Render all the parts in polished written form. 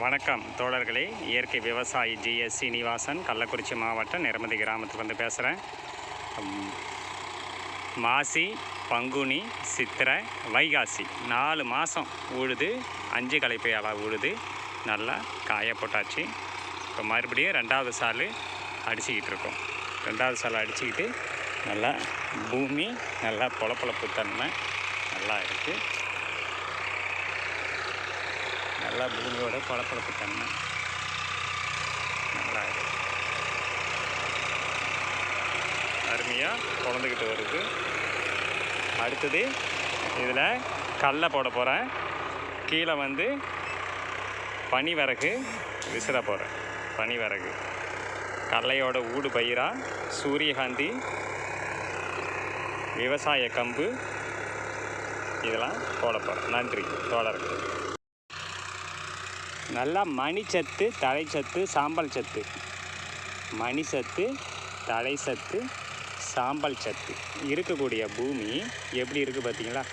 வணக்கம் தோழர்களே. இயற்கை விவசாயி ஜிஎஸ் சீனிவாசன், கள்ளக்குறிச்சி மாவட்டம் நிரமதி கிராமத்துலேருந்து பேசுகிறேன். மாசி, பங்குனி, சித்திரை, வைகாசி 4 மாதம் உழுது 5 களைப்பையால் உழுது நல்லா காய போட்டாச்சு. இப்போ மறுபடியும் 2வது சால் அடிச்சுக்கிட்டு இருக்கோம். 2வது சால் அடிச்சுக்கிட்டு நல்லா பூமி நல்லா பொலப்பொலப்பு தன்மை நல்லா இருக்குது. நல்லா பூமியோட பொலப்பொலப்பு தன்மை நல்லா இருக்குது. அருமையாக குழந்துக்கிட்டு வருது. அடுத்தது இதில் கடலை போட போகிறேன். கீழே பனி விறகு விசிற போகிறேன். பனி விறகு கடலையோட ஊடு பயிராக சூரியகாந்தி, விவசாய கம்பு இதெல்லாம் போட போகிறேன். நன்றி தோழர்கள். நல்லா மணிச்சத்து, தழைச்சத்து, சாம்பல் சத்து, மணிச்சத்து, தழைச்சத்து, சாம்பல் சத்து இருக்கக்கூடிய பூமி எப்படி இருக்குது பார்த்தீங்களா?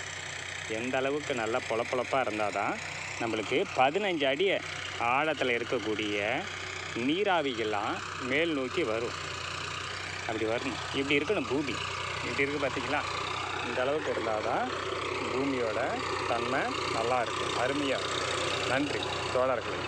எந்த அளவுக்கு நல்லா பொலப்பொலப்பாக இருந்தால் தான் நம்மளுக்கு 15 அடி ஆழத்தில் இருக்கக்கூடிய நீராவிகள்லாம் மேல் நோக்கி வரும். அப்படி வரணும். இப்படி இருக்கணும் பூமி. இப்படி இருக்குது பார்த்தீங்களா? இந்த அளவுக்கு இருந்தால் தான் பூமியோட தன்மை நல்லா இருக்கும், அருமையாக இருக்கும். நன்றி தோழர்களே.